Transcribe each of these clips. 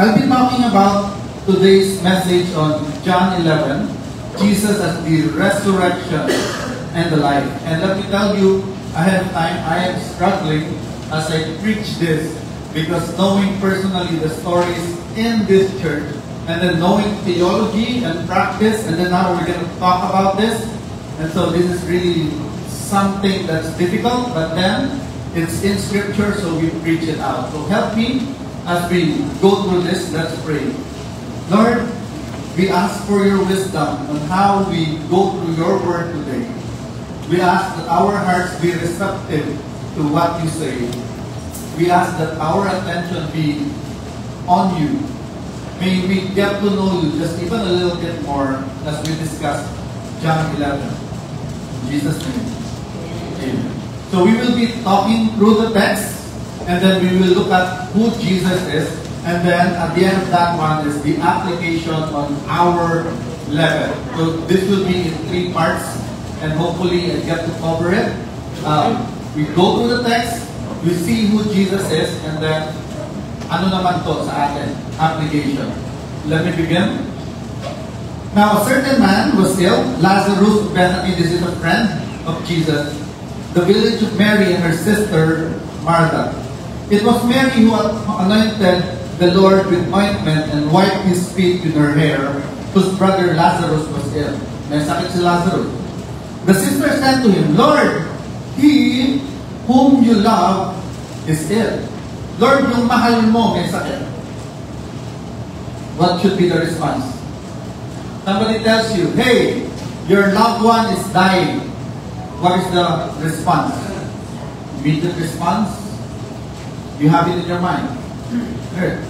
I'll be talking about today's message on John 11, Jesus as the resurrection and the life. And let me tell you ahead of time, I am struggling as I preach this because knowing personally the stories in this church and then knowing theology and practice, and then now we're going to talk about this. And so this is really something that's difficult, but then it's in Scripture, so we preach it out. So help me as we go through this. Let's pray. Lord, we ask for your wisdom on how we go through your word today. We ask that our hearts be receptive to what you say. We ask that our attention be on you. May we get to know you just even a little bit more as we discuss John 11. In Jesus' name. Amen. So we will be talking through the text, and then we will look at who Jesus is, and then at the end of that one is the application on our level. So this will be in 3 parts, and hopefully I get to cover it. We go through the text, we see who Jesus is, and then ano naman to sa atin, application. Let me begin. Now a certain man was ill, Lazarus of Bethany. This is a friend of Jesus, the village of Mary and her sister Martha. It was Mary who anointed the Lord with ointment and wiped his feet with her hair, whose brother Lazarus was ill. May sakit si Lazarus. The sister said to him, Lord, he whom you love is ill. Lord, yung mahal mo may sakit. What should be the response? Somebody tells you, hey, your loved one is dying. What is the response? Immediate response? You have it in your mind. Heard.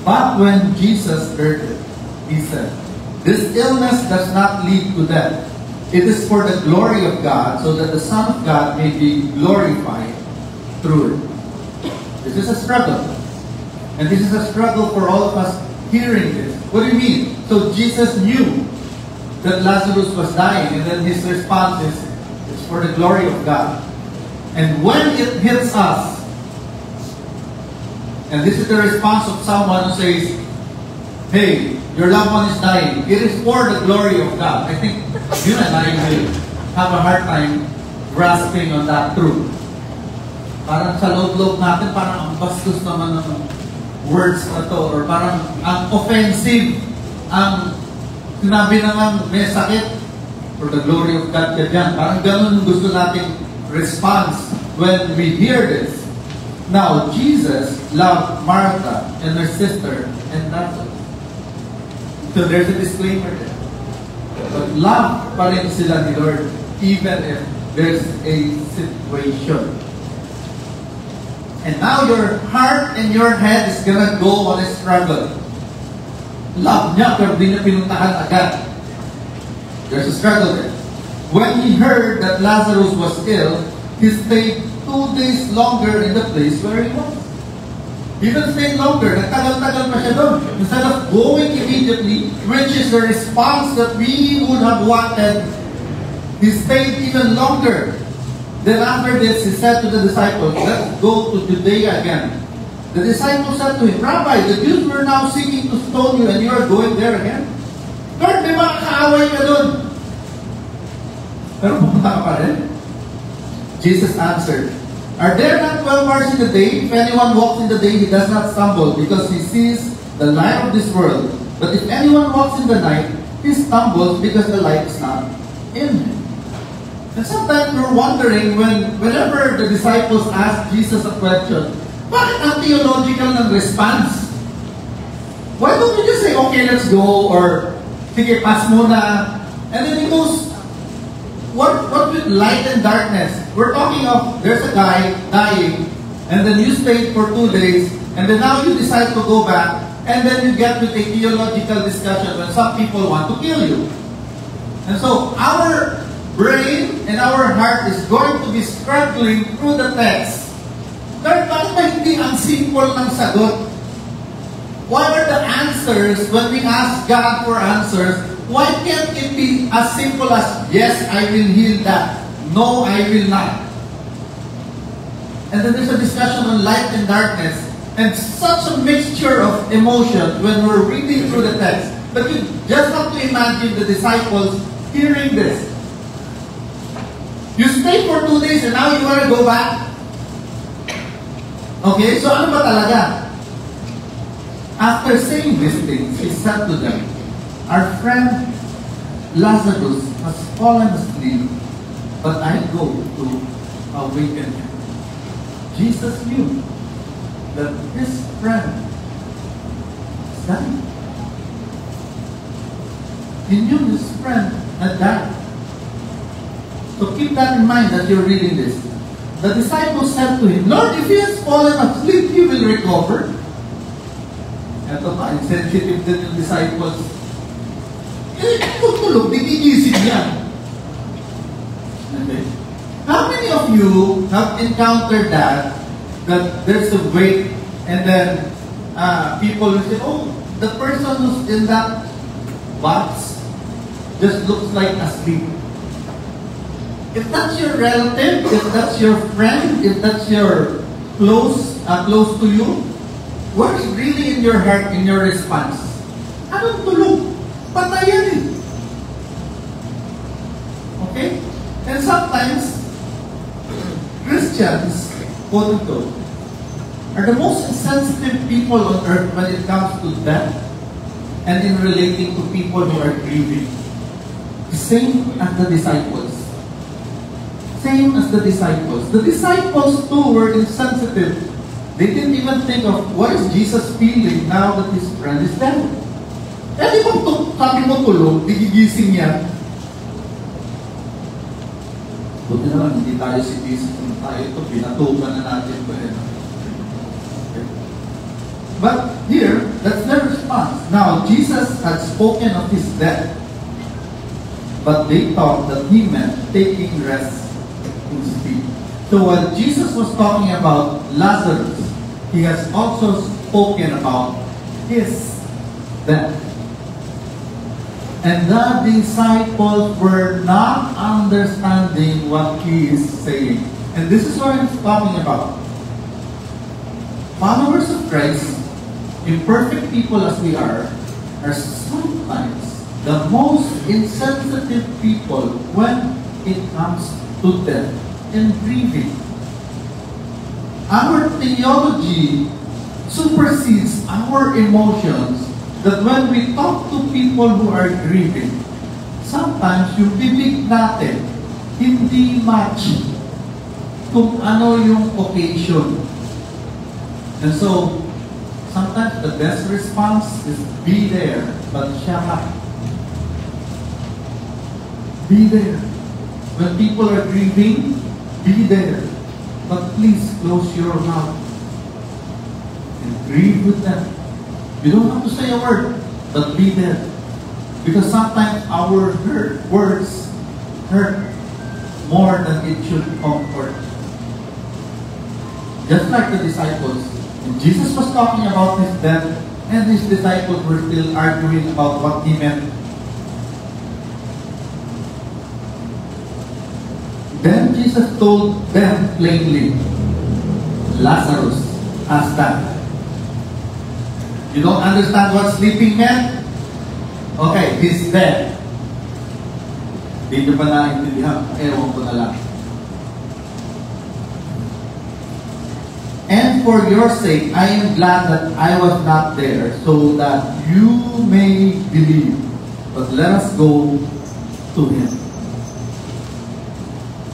But when Jesus heard it, he said, this illness does not lead to death. It is for the glory of God, so that the Son of God may be glorified through it. This is a struggle. And this is a struggle for all of us hearing this. What do you mean? So Jesus knew that Lazarus was dying, and then his response is, it's for the glory of God. And when it hits us, and this is the response of someone who says, hey, your loved one is dying, it is for the glory of God. I think you and I will have a hard time grasping on that truth. Parang sa loob-loob natin, parang ang bastos naman ng words na to, or parang ang offensive, ang sinabi naman may sakit, for the glory of God ka dyan. Parang ganun gusto nating response when we hear this. Now, Jesus loved Martha and her sister and Lazarus. So there's a disclaimer there. But love pa rin sila ni Lord, even if there's a situation. And now your heart and your head is gonna go on a struggle. Love niya, pero di niya pinuntahan agad. There's a struggle there. When he heard that Lazarus was ill, he stayed 2 days longer in the place where he was. Even stayed longer, nagtagal-tagal pa siya doon. Instead of going immediately, which is the response that we would have wanted, he stayed even longer. Then after this, he said to the disciples, let's go to Judea again. The disciples said to him, Rabbi, the Jews were now seeking to stone you, and you are going there again? Lord, may mga kaaway ka doon. Pero pupunta ka pa rin. Jesus answered, are there not 12 hours in the day? If anyone walks in the day, he does not stumble, because he sees the light of this world. But if anyone walks in the night, he stumbles because the light is not in him. And sometimes we're wondering whenever the disciples ask Jesus a question, bakit ang theological ng response? Why don't you just say, okay, let's go, or sige, pass muna. And then he goes, what with light and darkness? We're talking of, there's a guy dying, and then you stayed for 2 days, and then now you decide to go back, and then you get with a theological discussion when some people want to kill you. And so our brain and our heart is going to be struggling through the text. Lord, bakit ba hindi ang simple ng sagot? What are the answers when we ask God for answers? Why can't it be as simple as, yes, I will heal that. No, I will not. And then there's a discussion on light and darkness. And such a mixture of emotion when we're reading through the text. But you just have to imagine the disciples hearing this. You stay for 2 days and now you want to go back? Okay, so ano ba talaga? After saying these things, he said to them, "Our friend Lazarus has fallen asleep, but I go to awaken him." Jesus knew that his friend is dying. He knew his friend had died. So keep that in mind as you're reading this. The disciples said to him, "Lord, if he has fallen asleep, he will recover." Ito pa, insensitive din yung disciples. Tutulog, digigising yan. Okay. How many of you have encountered that there's a wait and then people will say, "Oh, the person who's in that box just looks like asleep." If that's your relative, if that's your friend, if that's your close to you, what is really in your heart, in your response? Anong tulog? Patayan eh. Okay? And sometimes, Christians, quote-unquote, are the most sensitive people on earth when it comes to death and in relating to people who are grieving. Same as the disciples. Same as the disciples. The disciples too were insensitive. They didn't even think of what is Jesus feeling now that his friend is dead. Eh di ba sabi mo tulog, digigising yan? Buti naman, hindi tayo si Jesus. Tayo ito, pinatukan na natin ba yun? But here, that's their response. Now, Jesus had spoken of his death, but they thought that he meant taking rest in sleep. So while Jesus was talking about Lazarus, he has also spoken about his death. And the disciples were not understanding what he is saying. And this is what he's talking about. Followers of Christ, imperfect people as we are sometimes the most insensitive people when it comes to death and grieving. Our theology supersedes our emotions, that when we talk to people who are grieving, sometimes yung bibig natin hindi match kung ano yung occasion. And so, sometimes the best response is be there, but shut up. Be there. When people are grieving, be there. But please close your mouth and grieve with them. You don't have to say a word, but be there. Because sometimes our words hurt more than it should comfort. Just like the disciples, when Jesus was talking about his death, and his disciples were still arguing about what he meant. Then Jesus told them plainly, Lazarus has died. You don't understand what sleeping meant? Okay, he's dead. Hindi nyo pa naintindihan. Ewan ko na lang. And for your sake, I am glad that I was not there, so that you may believe. But let us go to him.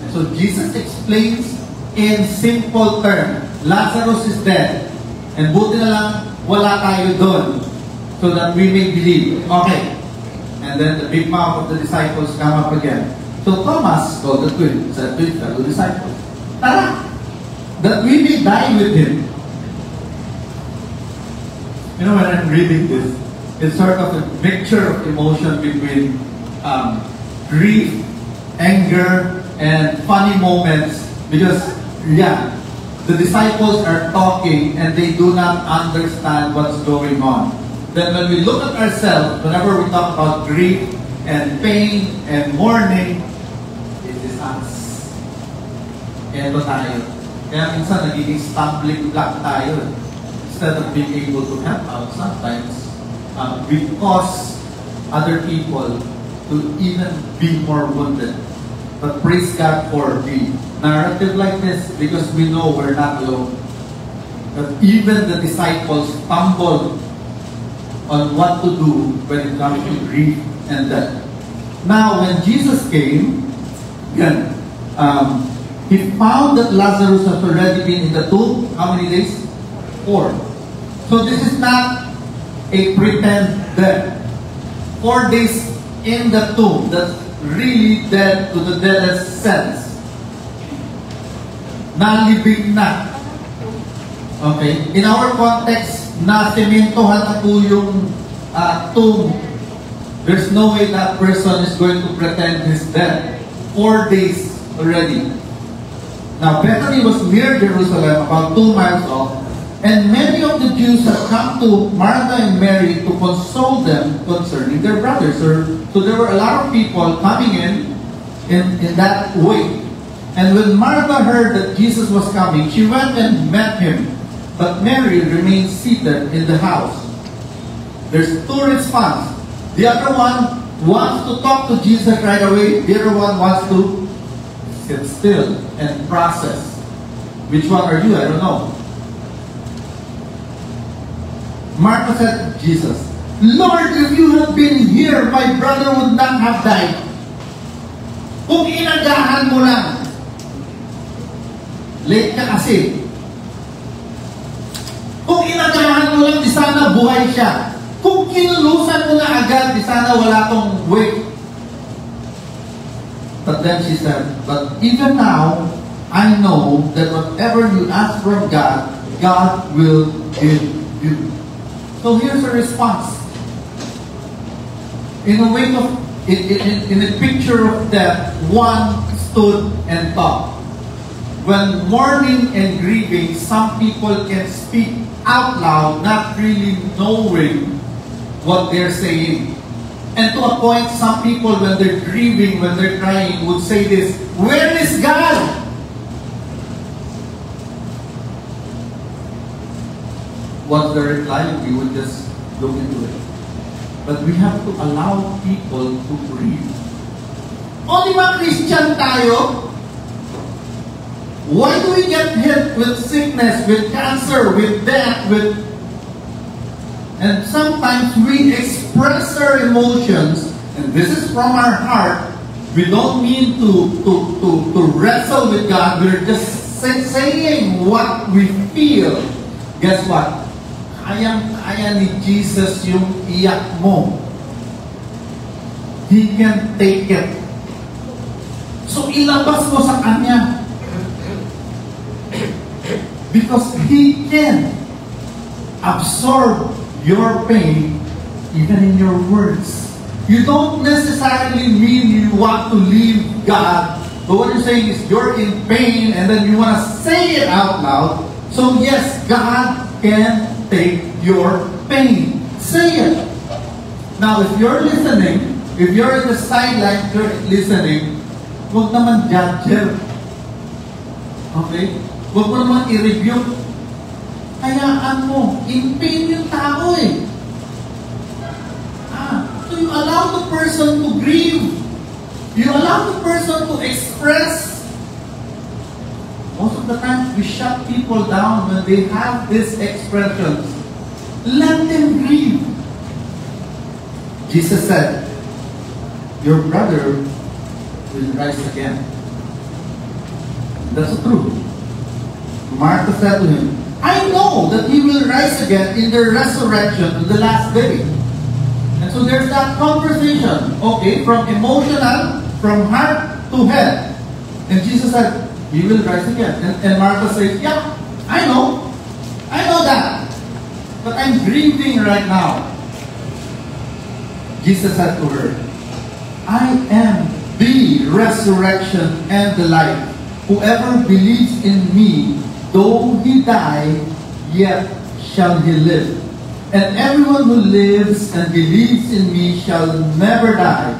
And so Jesus explains in simple terms, Lazarus is dead. And buti na lang, wala tayo doon, so that we may believe. Okay. And then the big mouth of the disciples come up again. So Thomas called the twin, said to his fellow disciples, Tara, that we may die with him. You know, when I'm reading this, it's sort of a mixture of emotion between grief, anger, and funny moments. Because, yeah, the disciples are talking and they do not understand what's going on. Then when we look at ourselves, whenever we talk about grief and pain and mourning, it is us. Ito tayo. Kaya minsan nagiging stumbling block tayo. instead of being able to help out, sometimes we cause other people to even be more wounded. But praise God for the narrative like this, because we know we're not alone. But even the disciples stumbled on what to do when it comes to grief and death. Now, when Jesus came, again, he found that Lazarus has already been in the tomb. How many days? 4. So this is not a pretend death. 4 days in the tomb. That's really dead to the deadest sense. Nalibing na. Okay? In our context, na-sementohan na po yung tomb. There's no way that person is going to pretend he's dead. 4 days already. Now, Bethany was near Jerusalem, about 2 miles off, and many of the Jews had come to Martha and Mary to console them concerning their brothers. So there were a lot of people coming in that way. And when Martha heard that Jesus was coming, she went and met him. But Mary remained seated in the house. There's 2 responses. The other one wants to talk to Jesus right away. The other one wants to sit still and process. Which one are you? I don't know. Martha said to Jesus, Lord, if you had been here, my brother would not have died. Kung inagahan mo lang, late ka kasi. Kung inagahan mo lang, di sana buhay siya. Kung kinulusan mo na agad, di sana wala tong wait. But then she said, but even now, I know that whatever you ask from God, God will give you. So here's a response. In a way of, in a picture of death, one stood and talked. When mourning and grieving, some people can speak out loud, not really knowing what they're saying. And to a point, some people, when they're grieving, when they're crying, would say this, where is God? What's the reply? We would just look into it. But we have to allow people to grieve. Only mga Christian tayo? Why do we get hit with sickness, with cancer, with death, and sometimes we express our emotions, and this is from our heart. We don't mean to wrestle with God. We're just saying what we feel. Guess what? Kayang-kaya ni Jesus yung iyak mo. He can take it. So ilabas mo sa Kanya. Because He can absorb your pain even in your words. You don't necessarily mean you want to leave God, but what you're saying is you're in pain and then you want to say it out loud. So yes, God can take your pain. Say it. Now, if you're listening, if you're in the sideline, you're listening, huwag naman judge. Okay? Huwag mo naman i-review. Hayaan mo. In pain yung tao eh. So you allow the person to grieve. You allow the person to express. Most of the time, we shut people down when they have these expressions. Let them grieve. Jesus said, your brother will rise again. That's the truth. Martha said to him, I know that he will rise again in the resurrection on the last day. And so there's that conversation, okay, from emotional, from heart to head. And Jesus said, he will rise again. And Martha says, yeah, I know that. But I'm grieving right now. Jesus said to her, I am the resurrection and the life. Whoever believes in me, though he die, yet shall he live. And everyone who lives and believes in me shall never die.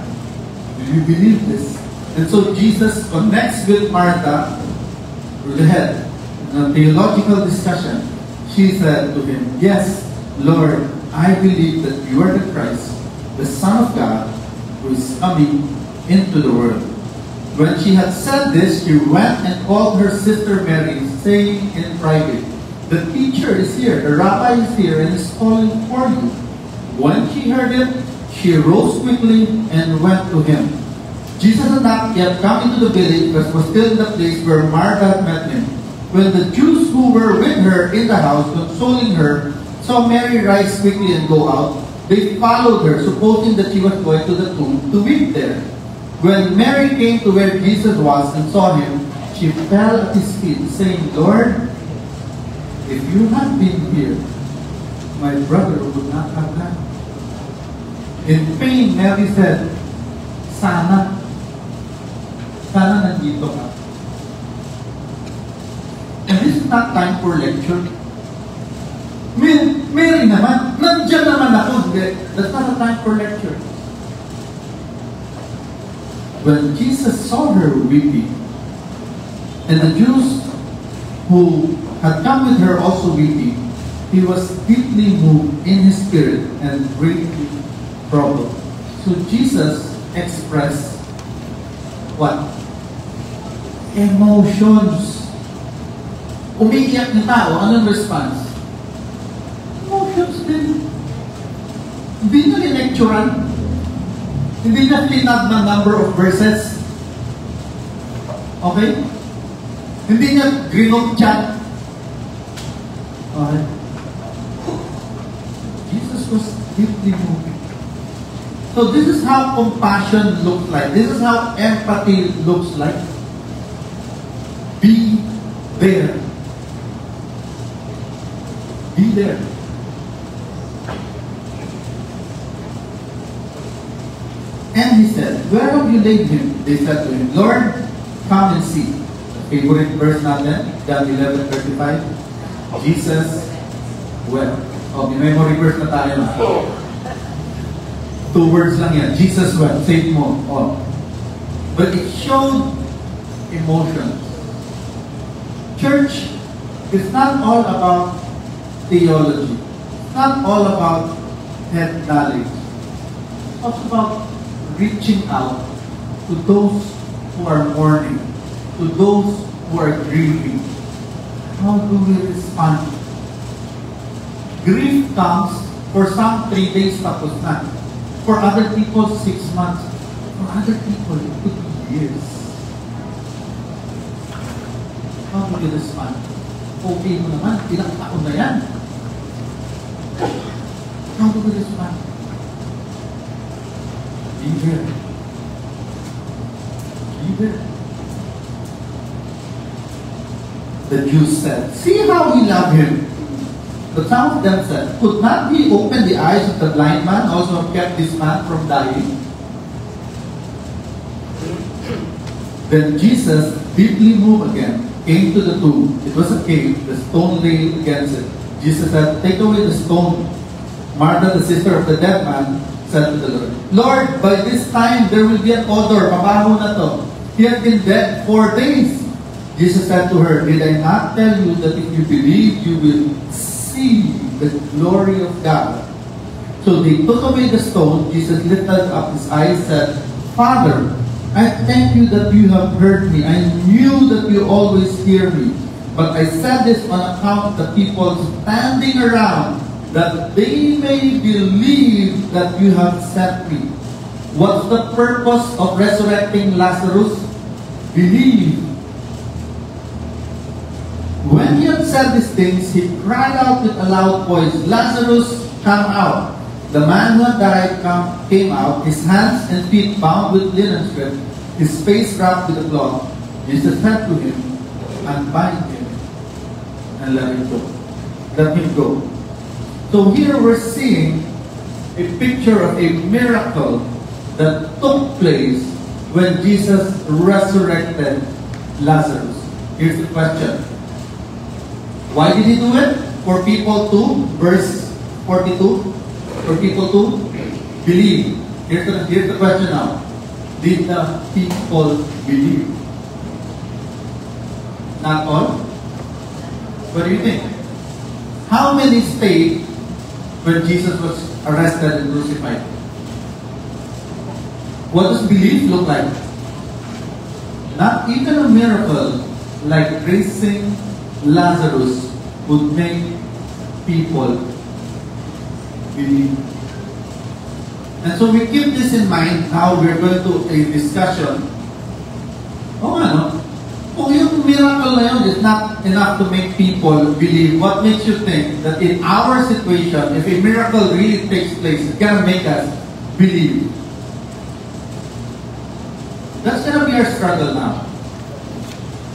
Do you believe this? And so Jesus connects with Martha through the head in a theological discussion. She said to him, "Yes, Lord, I believe that you are the Christ, the Son of God, who is coming into the world." When she had said this, she went and called her sister Mary, saying in private, "The teacher is here, the rabbi is here, and is calling for you." When she heard it, she rose quickly and went to him. Jesus had not yet come into the village, but was still in the place where Martha had met him. When the Jews who were with her in the house, consoling her, saw Mary rise quickly and go out, they followed her, supposing that she was going to the tomb to weep there. When Mary came to where Jesus was and saw him, she fell at his feet, saying, "Lord, if you had been here, my brother would not have died." In pain, Mary said, Sana nandito ka." And this is not time for lecture. Mary naman, nandiyan naman ako. That's not a time for lecture. When Jesus saw her weeping, and the Jews who had come with her also weeping, he was deeply moved in his spirit and greatly troubled. So Jesus expressed what? Emotions. Umiiyak na tao, anong response? Emotions din. Hindi na linecturan. Hindi na tinag ng number of verses. Okay? Hindi niya grinong chat. Okay? Jesus was deeply moved. So this is how compassion looks like. This is how empathy looks like. Be there. Be there. And he said, "Where have you laid him?" They said to him, "Lord, come and see." Favorite verse natin, John 11:35. Jesus wept. Oh, may memory verse na tayo na. 2 words lang yan. Jesus wept. Say mo. Oh. But it showed emotions. Church is not all about theology. It's not all about head knowledge. It's also about reaching out to those who are mourning, to those who are grieving. How do we respond? Grief comes for some 3 days tapos na. For other people, 6 months. For other people, it could be years. How do we respond? Okay mo naman, ilang taon na yan. How do we respond? Be there. Be there. The Jews said, "See how we love him." But some of them said, "Could not he open the eyes of the blind man, also have kept this man from dying?" Then Jesus, deeply moved again, came to the tomb. It was a cave, the stone lay against it. Jesus said, "Take away the stone." Martha, the sister of the dead man, said to the Lord, "Lord, by this time there will be an odor, mabaho na to. He had been dead 4 days." Jesus said to her, "Did I not tell you that if you believe, you will see the glory of God?" So they took away the stone. Jesus lifted up his eyes and said, "Father, I thank you that you have heard me. I knew that you always hear me. But I said this on account of the people standing around, that they may believe that you have sent me." What's the purpose of resurrecting Lazarus? Believe. When he had said these things, he cried out with a loud voice, "Lazarus, come out." The man who had died came out, his hands and feet bound with linen strips, his face wrapped with a cloth. Jesus said to him, "Unbind him and let him go." Let him go. So here we're seeing a picture of a miracle that took place when Jesus resurrected Lazarus. Here's the question. Why did he do it? For people to, verse 42, for people to believe. Here's the question now. Did the people believe? Not all? What do you think? how many stayed when Jesus was arrested and crucified? What does belief look like? Not even a miracle like raising Lazarus would make people believe. And so we keep this in mind. Now we're going to a discussion. Kung yung miracle na yun is not enough to make people believe, what makes you think that in our situation, if a miracle really takes place, it's gonna make us believe? That's gonna be our struggle now.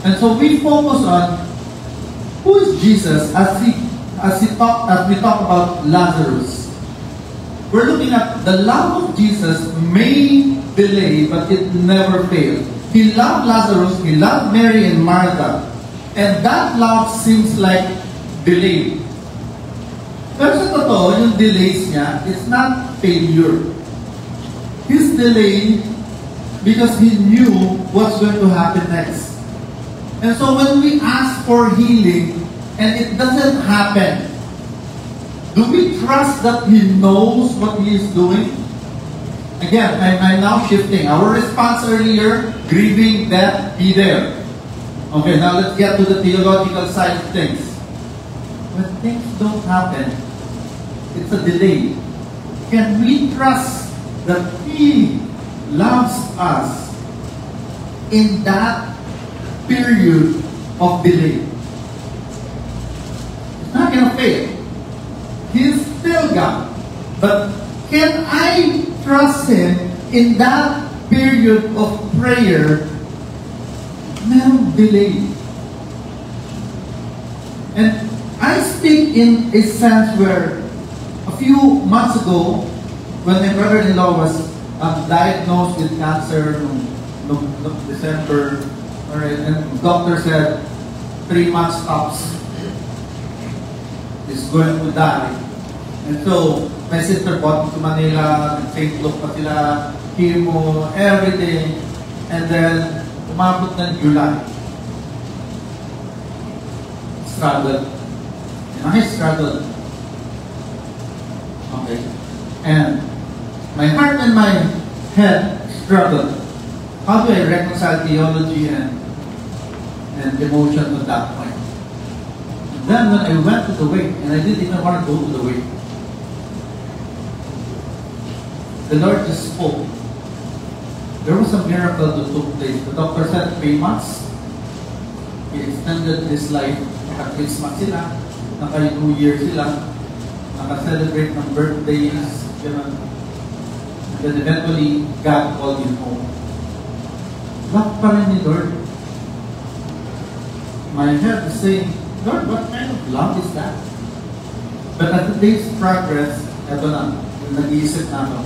And so we focus on who is Jesus as we talk about Lazarus. We're looking at the love of Jesus may delay, but it never failed. He loved Lazarus, He loved Mary and Martha, and that love seems like delayed. Pero sa totoo, yung delays niya, it's not failure. He's delayed because He knew what's going to happen next. And so when we ask for healing, and it doesn't happen, do we trust that He knows what He is doing? Again, I'm now shifting. Our response earlier, grieving, death, be there. Okay, now let's get to the theological side of things. When things don't happen, it's a delay. Can we trust that He loves us in that period of delay? It's not going to fail. He's still God. But can I trust Him in that period of prayer? Merong delay. And I speak in a sense where a few months ago, when my brother-in-law was diagnosed with cancer noong December, alright, and the doctor said 3 months tops is going to die. And so my sister bought to Manila, St. Luke pa sila, chemo, everything. And then, umabot ng July. Struggle. And I struggled. Okay. And my heart and my head struggled. How do I reconcile theology and emotion at that point? And then when I went to the wake, and I didn't even want to go to the wake, the Lord just spoke. There was a miracle that took place. The doctor said 3 months. He extended his life. Naka-Christmas sila. Naka-New Year sila. Naka-celebrate ng birthdays. Ganun. And then eventually, God called him home. Love pa rin ni Lord. My head is saying, Lord, what kind of love is that? But as the days progress, eto na, yung nag-iisip na ako.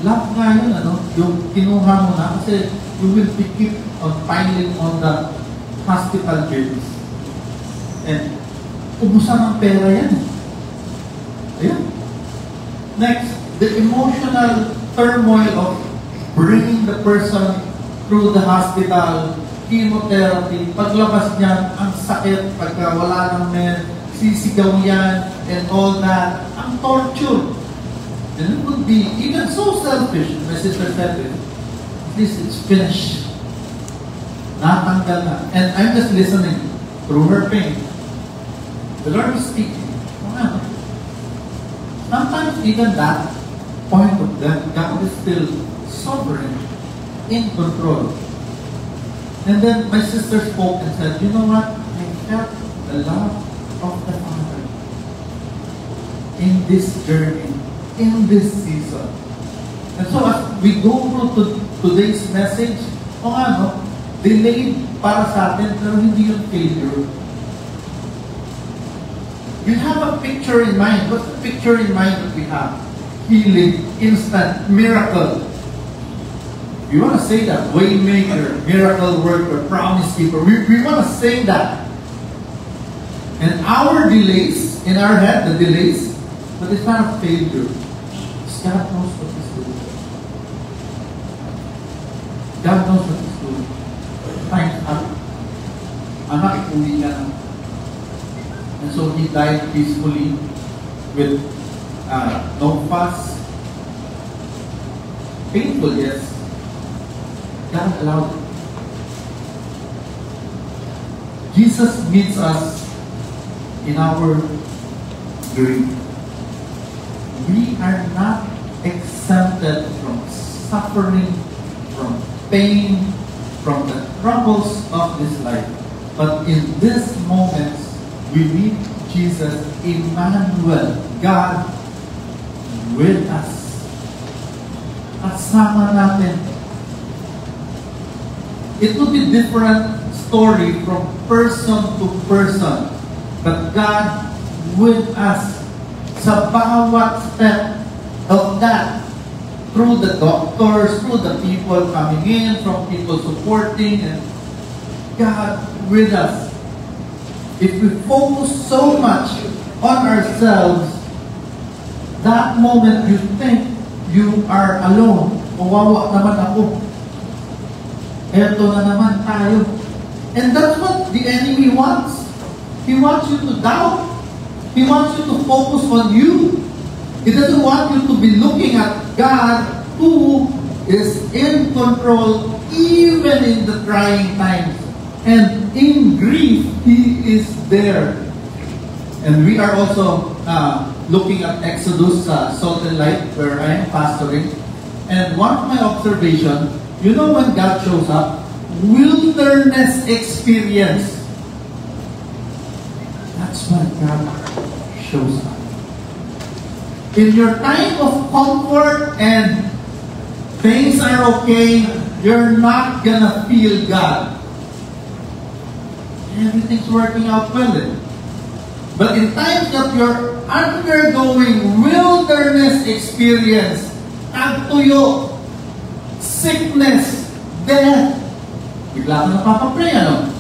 Love nga yun, yung kinuha mo na, kasi you will be keep on piling on the hospital bills. And, ubusan ng pera yan. Ayan. Next, the emotional turmoil of bringing the person through the hospital, chemotherapy, paglabas niyan, ang sakit, pagka wala ng sisigaw yan, and all that, ang torture. And it would be even so selfish. My sister said it. At least it's finished. Natanggal na. And I'm just listening through her pain. The Lord is speaking. Sometimes even that point of death, God is still sovereign, in control. And then my sister spoke and said, you know what? I felt the love of the Father in this journey, in this season. And so as we go through today's message, delayed para sa atin, pero hindi yung failure. You have a picture in mind. What's the picture in mind that we have? Healing, instant, miracle. We want to say that. Waymaker, miracle worker, promise keeper. We want to say that. And our delays, in our head, the delays, but it's not a failure. God knows what He's doing. God knows what He's doing. Time's up. Anak, uwi ka na. And so he died peacefully with no fuss. Painful, yes. God allowed it. Jesus meets us in our grief. We are not exempted from suffering, from pain, from the troubles of this life. But in these moments, we meet Jesus, Emmanuel, God with us. Kasama natin. It will be different story from person to person. But God with us sa bawat step of that. Through the doctors, through the people coming in, from people supporting, and God with us. If we focus so much on ourselves, that moment you think you are alone. Kawawa naman ako. Eto na naman tayo. And that's what the enemy wants. He wants you to doubt. He wants you to focus on you. He doesn't want you to be looking at God who is in control even in the trying times. And in grief, He is there. And we are also looking at Exodus, Salt and Light, where I am pastoring. And one of my observations, you know when God shows up, wilderness experience. That's when God shows up. In your time of comfort and things are okay, you're not gonna feel God. Everything's working out well. But in times that you're undergoing wilderness experience, tagtuyo, sickness, death, bigla ka napapapray, ano?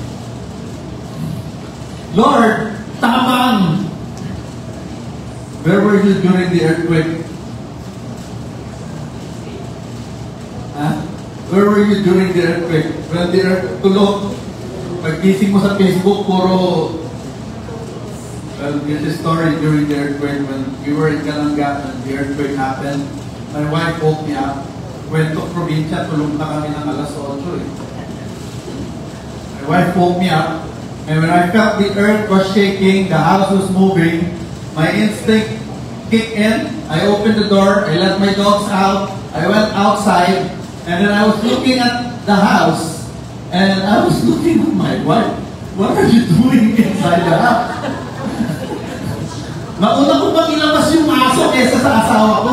Lord, tabang! Where were you during the earthquake? Huh? Where were you during the earthquake? When the earth tulog, pagkising mo sa Facebook, puro... Well, there's a story during the earthquake when we were in Kalanga and the earthquake happened. My wife woke me up. Kwento probinsya, tulog na kami ng alas 8 eh. My wife woke me up, and when I felt the earth was shaking, the house was moving, my instinct kicked in. I opened the door, I let my dogs out, I went outside, and then I was looking at the house, and I was looking at my wife. What are you doing inside the house? Mauna ko bang ilabas yung aso kesa sa asawa ko?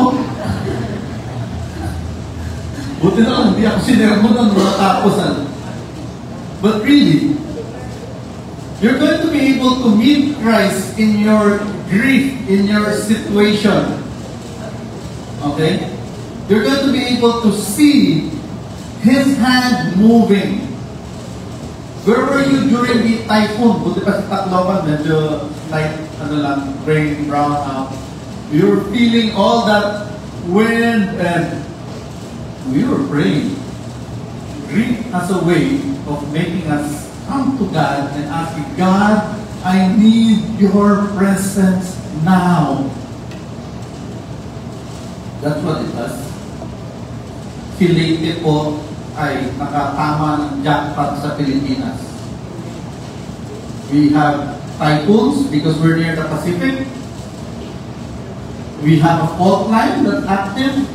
Buti na lang, hindi ako sinermon ng matapusan. But really, you're going to be able to meet Christ in your grief, in your situation. Okay? You're going to be able to see His hand moving. Where were you during the typhoon? Buti pa sa Tacloban, medyo light, rain, brown out. You were feeling all that wind and we were praying. Grief as a way of making us come to God and asking, God, I need your presence now. That's what it does. Si Leyte po ay nakatama ng jackpot sa Pilipinas. We have typhoons because we're near the Pacific. We have a fault line that's active.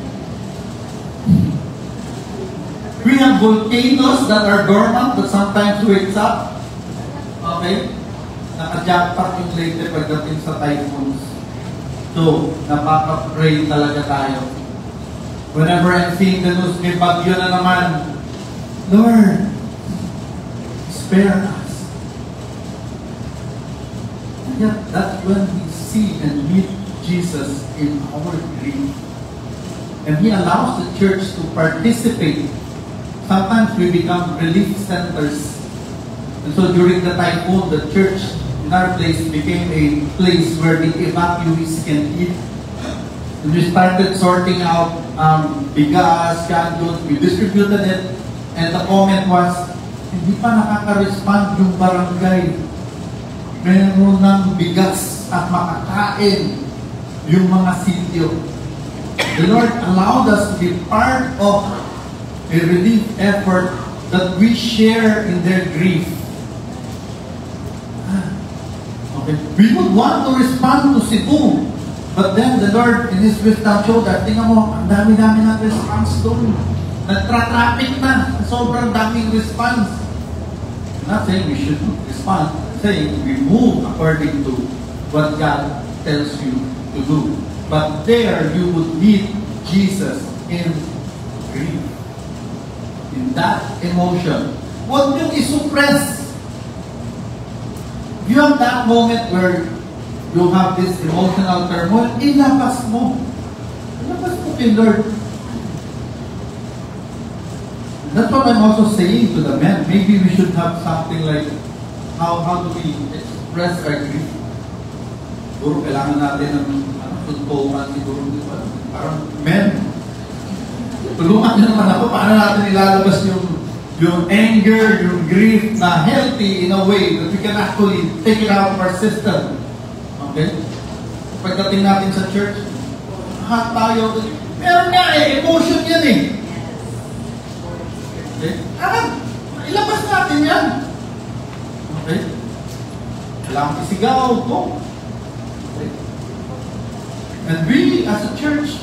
We have volcanoes that are dormant that sometimes wakes up. Okay? Naka-jackpot yung Leyte pagdating sa typhoons. So, napaka-pray talaga tayo. Whenever I'm seeing the news, may bagyo na naman, Lord, spare us. And yet, that's when we see and meet Jesus in our grief. And He allows the church to participate. Sometimes we become relief centers. And so during the typhoon, the church in our place became a place where the evacuees can eat. And we started sorting out bigas, candles, we distributed it, and the comment was, hindi pa nakaka-respond yung barangay. meron ng bigas at makakain yung mga sityo. The Lord allowed us to be part of a relief effort that we share in their grief. Okay. We would want to respond to Cebu, but then the Lord in His wisdom showed that, tingnan mo, ang dami-dami ng response doon. Nagtra-traffic na, sobrang daming response. I'm not saying we should respond, I'm saying we move according to what God tells you to do. But there you would meet Jesus in grief. In that emotion. Huwag niyong isuppress. You have that moment where you have this emotional turmoil, ilabas mo. Ilabas mo kay Lord. That's what I'm also saying to the men. Maybe we should have something like, how do we express our grief? Siguro kailangan natin ng tuntukan siguro. Parang men, tulungan niyo naman ako, paano natin ilalabas yung anger, yung grief na healthy in a way that we can actually take it out of our system. Okay? Pagdating natin sa church, lahat tayo, meron nga emotion yan eh. Okay? Ilabas natin yan. Okay? Kailangan isigaw ko. Okay? And we as a church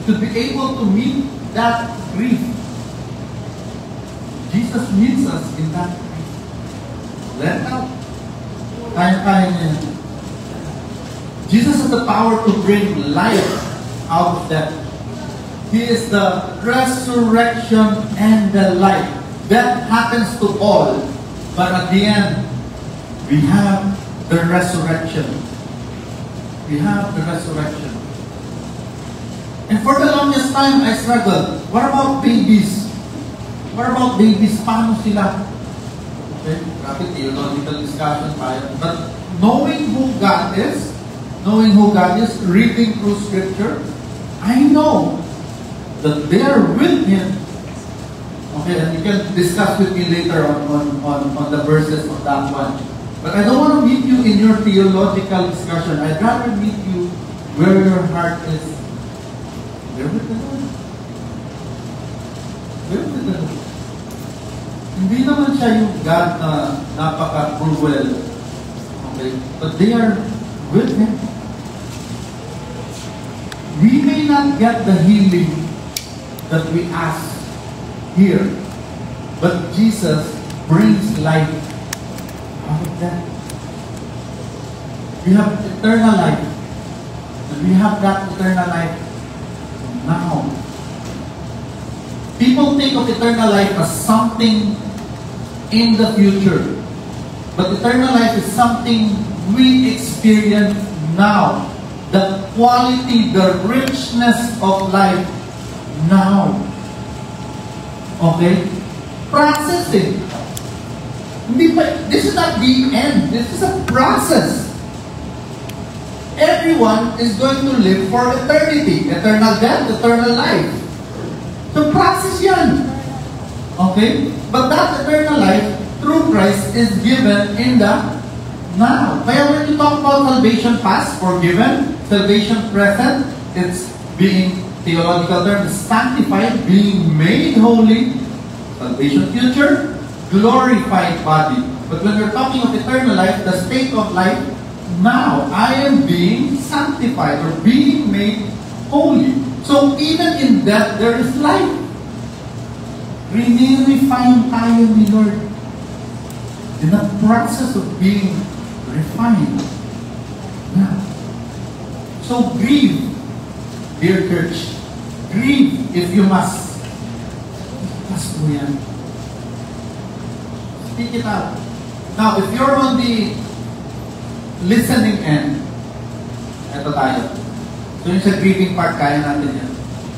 should be able to meet that grief. Jesus meets us in that grief. Let out. Kaya niya. Jesus has the power to bring life out of death. He is the resurrection and the life. That happens to all. But at the end, we have the resurrection. We have the resurrection. And for the longest time, I struggled. What about babies? What about babies? Paano sila? Okay, grabe, theological discussion tayo. But knowing who God is, reading through Scripture, I know that they are with Him. Okay, and you can discuss with me later on the verses of that one. But I don't want to meet you in your theological discussion. I'd rather meet you where your heart is. Where with the Lord? Where with the Lord? Hindi naman siya yung God na napaka-cruel. Okay? But they are with Him. We may not get the healing that we ask here, but Jesus brings life out of that. We have eternal life. And we have that eternal life now. People think of eternal life as something in the future. But eternal life is something we experience now. The quality, the richness of life now. Okay? Process it. This is not the end. This is a process. Everyone is going to live for eternity. Eternal death, eternal life. So process yan. Okay? But that eternal life, through Christ, is given in the now. Kaya when you talk about salvation past, forgiven, salvation present, it's being, theological term, sanctified, being made holy, salvation future, glorified body. But when we're talking of eternal life, the state of life, now, I am being sanctified or being made holy. So even in death, there is life. Refine tayo ni Lord. In the process of being refined. Now, so grieve, dear church. Grieve if you must. Must mo yan. Speak it out. Now, if you're on the listening end, eto tayo. So yung sa grieving part, kaya natin yan.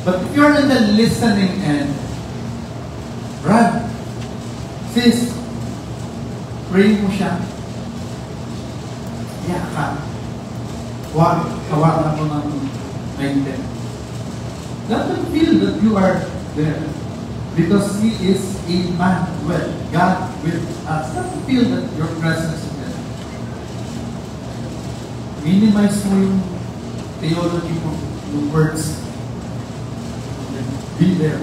But if you're in the listening end, Brad, sis, pray mo siya. Yeah, ka. Hawakan ako ng mente. Let them feel that you are there. Because He is Emmanuel, God with us. Let them feel that your presence is there. minimize mo yung theology mo, yung words. Be there.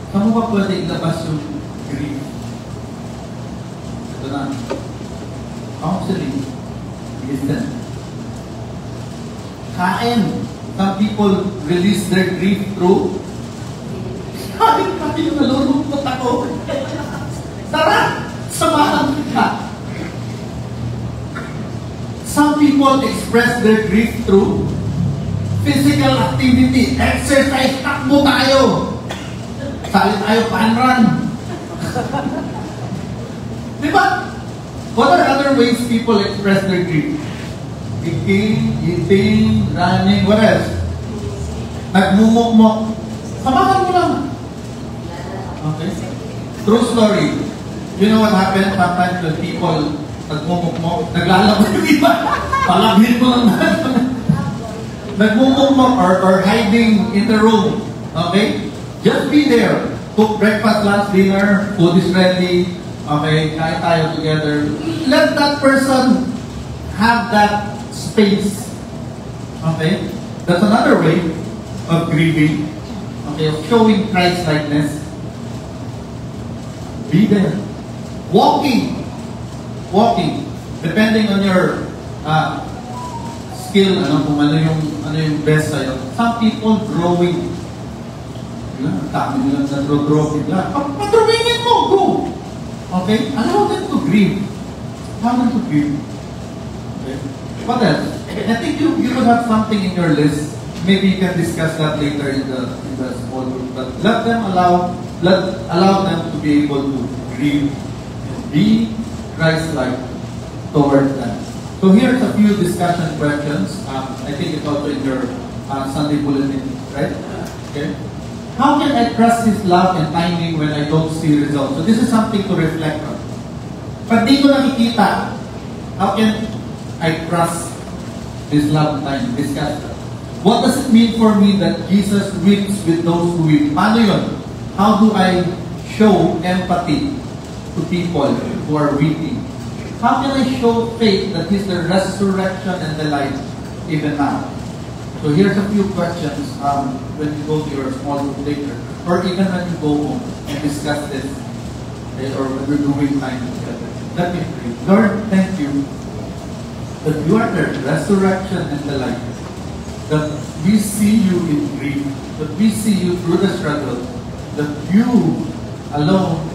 Saan mo ba pwede ilabas yung grief? Ito na. Counseling. Listen. Kain. Some people release their grief through Kahit nalulungkot ako. Tara! Samahan kita. Some people express their grief through physical activity. Exercise, takbo tayo. Sali tayo, pan run. Diba? What are other ways people express their grief? Eating, running, what else? Nagmumukmok. Samahan mo lang. Okay? True story. You know what happened sometimes when people nagmumukmok, naglalabas yung iba. Palabhin mo lang nagmumukmok or hiding in the room. Okay? Just be there. Cook breakfast, lunch, dinner, food is ready. Okay? Kain tayo together. Let that person have that space. Okay? That's another way of grieving. Okay? Of showing Christ-likeness. Be there. Walking. Depending on your skill, kung ano yung best sa'yo. Some people drawing. Dami nilang na-draw bigla. Padrawingin mo! Go! Okay? Allow them to grieve. Allow them to grieve. Okay? What else? I think you will have something in your list. Maybe you can discuss that later in the small group. But let them allow them to be able to grieve and be Christ-like towards them. So here's a few discussion questions. I think it's also in your Sunday bulletin, right? Okay. How can I trust His love and timing when I don't see results? So this is something to reflect on. Pag di ko nakikita, how can I trust His love and timing? Discuss that. What does it mean for me that Jesus weeps with those who weep? Paano yun? How do I show empathy to people who are weeping? How can I show faith that He's the resurrection and the life even now? So here's a few questions when you go to your small group later, or even when you go home and discuss this, okay, or when we're doing time together. Let me pray. Lord, thank you that you are the resurrection and the life. That we see you in grief, that we see you through the struggle, that you alone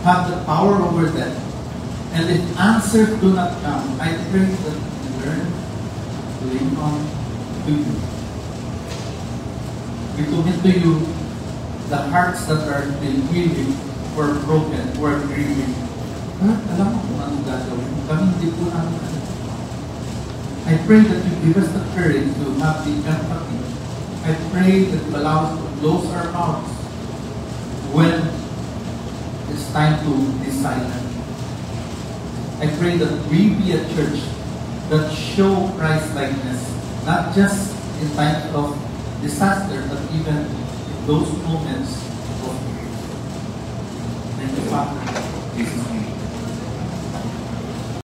have the power over them. And if answers do not come, I pray that we learn to lean on to you. We commit to you the hearts that are still weeping, who are broken, who are grieving. Alam mo kung anong gagawin. Kami hindi po namin alam. I pray that you give us the courage to have the empathy. I pray that you allow us to close our mouths when it's time to be silent. I pray that we be a church that show Christ-likeness, not just in times of disaster, but even in those moments of grief. Thank you, Father. In Jesus' name.